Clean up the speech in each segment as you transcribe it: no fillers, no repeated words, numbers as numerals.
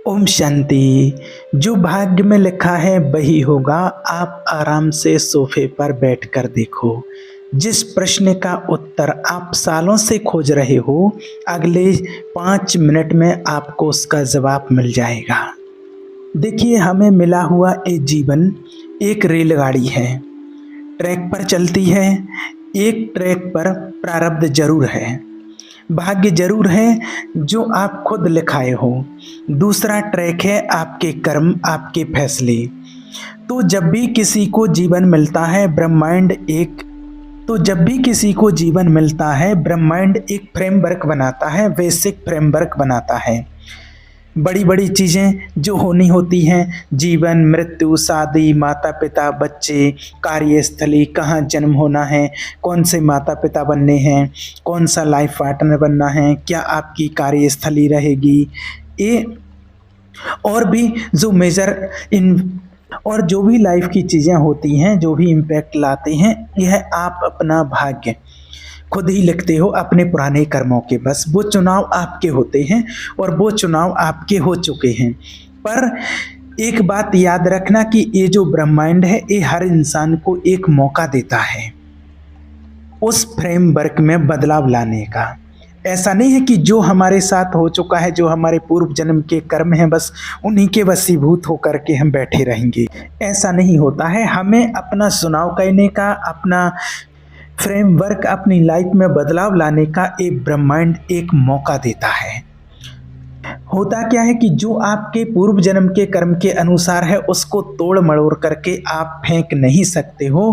ओम शांति। जो भाग्य में लिखा है वही होगा। आप आराम से सोफे पर बैठकर देखो। जिस प्रश्न का उत्तर आप सालों से खोज रहे हो, अगले 5 मिनट में आपको उसका जवाब मिल जाएगा। देखिए, हमें मिला हुआ ये जीवन एक रेलगाड़ी है। ट्रैक पर चलती है। एक ट्रैक पर प्रारब्ध जरूर है, भाग्य जरूर है जो आप खुद लिखाए हो। दूसरा ट्रैक है आपके कर्म, आपके फैसले। तो जब भी किसी को जीवन मिलता है ब्रह्मांड एक फ्रेमवर्क बनाता है, बेसिक फ्रेमवर्क बनाता है। बड़ी बड़ी चीज़ें जो होनी होती हैं, जीवन, मृत्यु, शादी, माता पिता, बच्चे, कार्यस्थली, कहाँ जन्म होना है, कौन से माता पिता बनने हैं, कौन सा लाइफ पार्टनर बनना है, क्या आपकी कार्यस्थली रहेगी, ये और भी जो मेजर इन और जो भी लाइफ की चीज़ें होती हैं, जो भी इम्पैक्ट लाते हैं, यह आप अपना भाग्य खुद ही लिखते हो अपने पुराने कर्मों के। बस वो चुनाव आपके होते हैं और वो चुनाव आपके हो चुके हैं। पर एक बात याद रखना कि ये जो ब्रह्मांड है, ये हर इंसान को एक मौका देता है उस फ्रेमवर्क में बदलाव लाने का। ऐसा नहीं है कि जो हमारे साथ हो चुका है, जो हमारे पूर्व जन्म के कर्म हैं, बस उन्हीं के वशीभूत होकर के हम बैठे रहेंगे। ऐसा नहीं होता है। हमें अपना चुनाव करने का, अपना फ्रेमवर्क, अपनी लाइफ में बदलाव लाने का एक ब्रह्मांड एक मौका देता है। होता क्या है कि जो आपके पूर्व जन्म के कर्म के अनुसार है, उसको तोड़ मड़ोड़ करके आप फेंक नहीं सकते हो,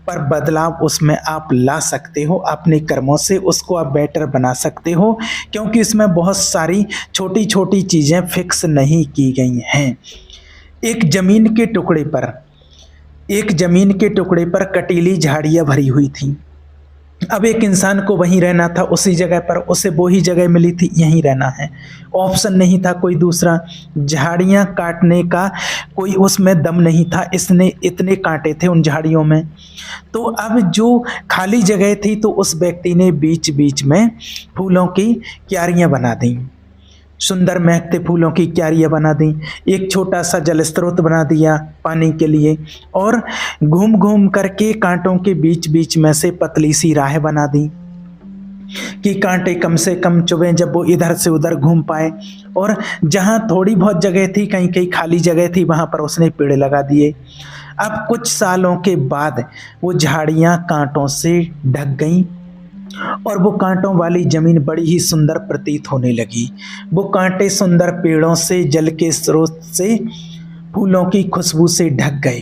पर बदलाव उसमें आप ला सकते हो। अपने कर्मों से उसको आप बेटर बना सकते हो, क्योंकि इसमें बहुत सारी छोटी छोटी चीज़ें फिक्स नहीं की गई हैं। एक ज़मीन के टुकड़े पर कटीली झाड़ियाँ भरी हुई थी। अब एक इंसान को वहीं रहना था, उसी जगह पर उसे वो ही जगह मिली थी, यहीं रहना है। ऑप्शन नहीं था कोई दूसरा। झाड़ियाँ काटने का कोई उसमें दम नहीं था, इसने इतने कांटे थे उन झाड़ियों में। तो अब जो खाली जगह थी, तो उस व्यक्ति ने बीच बीच में फूलों की क्यारियाँ बना दी, सुंदर महकते फूलों की क्यारियाँ बना दी। एक छोटा सा जल स्रोत बना दिया पानी के लिए, और घूम घूम करके कांटों के बीच बीच में से पतली सी राह बना दी कि कांटे कम से कम चुभें, जब वो इधर से उधर घूम पाए। और जहाँ थोड़ी बहुत जगह थी, कहीं कहीं खाली जगह थी, वहाँ पर उसने पेड़ लगा दिए। अब कुछ सालों के बाद वो झाड़ियाँ कांटों से ढक गईं और वो कांटों वाली जमीन बड़ी ही सुंदर प्रतीत होने लगी। वो कांटे सुंदर पेड़ों से, जल के स्रोत से, फूलों की खुशबू से ढक गए।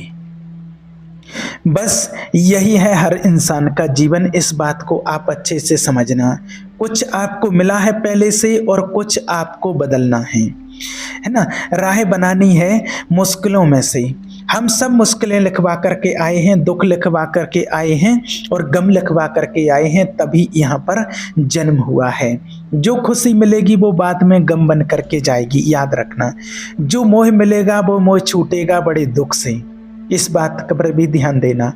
बस यही है हर इंसान का जीवन। इस बात को आप अच्छे से समझना। कुछ आपको मिला है पहले से और कुछ आपको बदलना है ना। राह बनानी है मुश्किलों में से। हम सब मुश्किलें लिखवा करके आए हैं, दुख लिखवा करके आए हैं और गम लिखवा करके आए हैं, तभी यहाँ पर जन्म हुआ है। जो खुशी मिलेगी वो बाद में गम बन करके जाएगी, याद रखना। जो मोह मिलेगा वो मोह छूटेगा बड़े दुख से, इस बात पर भी ध्यान देना।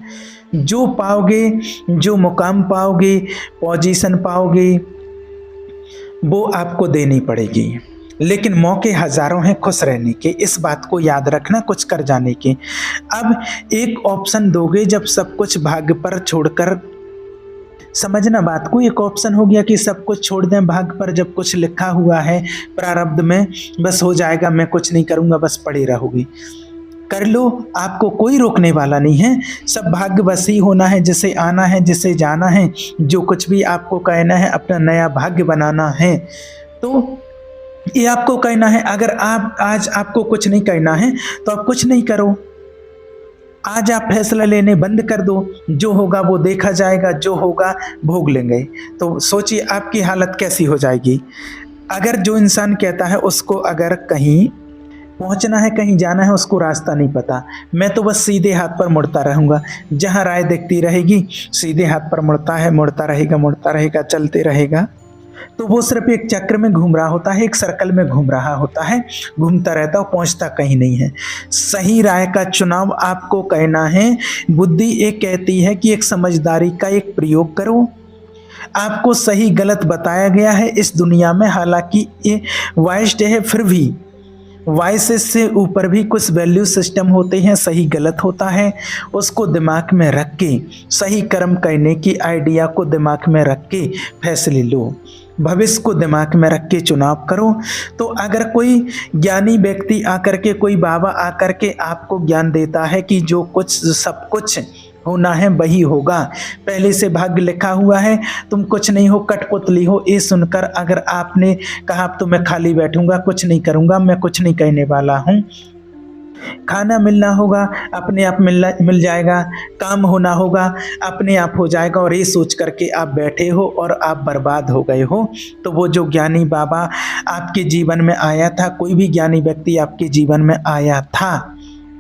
जो पाओगे, जो मुकाम पाओगे, पोजीशन पाओगे, वो आपको देनी पड़ेगी। लेकिन मौके हजारों हैं खुश रहने के, इस बात को याद रखना, कुछ कर जाने के। अब एक ऑप्शन दोगे जब सब कुछ भाग्य पर छोड़कर, समझना बात को। एक ऑप्शन हो गया कि सब कुछ छोड़ दें भाग्य पर, जब कुछ लिखा हुआ है प्रारब्ध में, बस हो जाएगा, मैं कुछ नहीं करूँगा, बस पड़ी रहूँगी। कर लो, आपको कोई रोकने वाला नहीं है। सब भाग्य बस ही होना है, जिसे आना है, जिसे जाना है, जो कुछ भी आपको कहना है, अपना नया भाग्य बनाना है, तो ये आपको कहना है। अगर आप आज आपको कुछ नहीं कहना है तो आप कुछ नहीं करो। आज आप फैसला लेने बंद कर दो। जो होगा वो देखा जाएगा, जो होगा भोग लेंगे। तो सोचिए आपकी हालत कैसी हो जाएगी। अगर जो इंसान कहता है उसको अगर कहीं पहुंचना है, कहीं जाना है, उसको रास्ता नहीं पता, मैं तो बस सीधे हाथ पर मुड़ता रहूँगा, जहाँ राय दिखती रहेगी सीधे हाथ पर मुड़ता रहेगा, चलते रहेगा, तो वो सिर्फ एक चक्र में घूम रहा होता है, एक सर्कल में घूम रहा होता है, घूमता रहता है, पहुंचता कहीं नहीं है। सही राय का चुनाव आपको कहना है। बुद्धि एक कहती है कि एक समझदारी का एक प्रयोग करो। आपको सही गलत बताया गया है इस दुनिया में, हालांकि ये वाइस्ड है, फिर भी वॉइसेस से ऊपर भी कुछ वैल्यू सिस्टम होते हैं, सही गलत होता है, उसको दिमाग में रख के सही कर्म करने की आइडिया को दिमाग में रख के फैसले लो, भविष्य को दिमाग में रख के चुनाव करो। तो अगर कोई ज्ञानी व्यक्ति आकर के, कोई बाबा आकर के आपको ज्ञान देता है कि जो कुछ सब कुछ होना है वही होगा, पहले से भाग्य लिखा हुआ है, तुम कुछ नहीं हो, कठपुतली हो, ये सुनकर अगर आपने कहा अब तो मैं खाली बैठूंगा, कुछ नहीं करूंगा, मैं कुछ नहीं कहने वाला हूँ, खाना मिलना होगा अपने आप मिल जाएगा, काम होना होगा अपने आप हो जाएगा, और ये सोच करके आप बैठे हो और आप बर्बाद हो गए हो, तो वो जो ज्ञानी बाबा आपके जीवन में आया था, कोई भी ज्ञानी व्यक्ति आपके जीवन में आया था,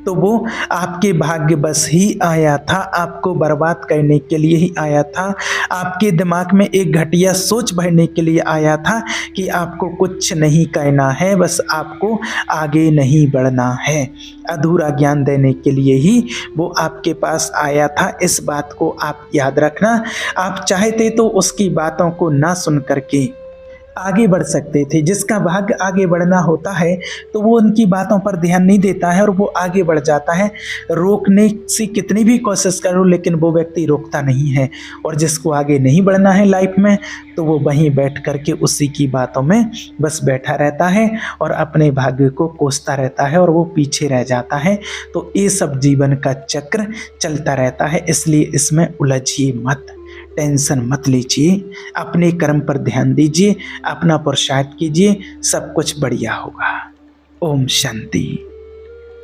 तो वो आपके भाग्य बस ही आया था, आपको बर्बाद करने के लिए ही आया था, आपके दिमाग में एक घटिया सोच भरने के लिए आया था कि आपको कुछ नहीं कहना है, बस आपको आगे नहीं बढ़ना है, अधूरा ज्ञान देने के लिए ही वो आपके पास आया था। इस बात को आप याद रखना। आप चाहते तो उसकी बातों को ना सुन करके आगे बढ़ सकते थे। जिसका भाग्य आगे बढ़ना होता है तो वो उनकी बातों पर ध्यान नहीं देता है और वो आगे बढ़ जाता है। रोकने से कितनी भी कोशिश करो लेकिन वो व्यक्ति रोकता नहीं है, और जिसको आगे नहीं बढ़ना है लाइफ में तो वो वहीं बैठ करके उसी की बातों में बस बैठा रहता है और अपने भाग्य को कोसता रहता है और वो पीछे रह जाता है। तो ये सब जीवन का चक्र चलता रहता है, इसलिए इसमें उलझिए मत, टेंशन मत लीजिए, अपने कर्म पर ध्यान दीजिए, अपना पुरुषार्थ कीजिए, सब कुछ बढ़िया होगा। ओम शांति।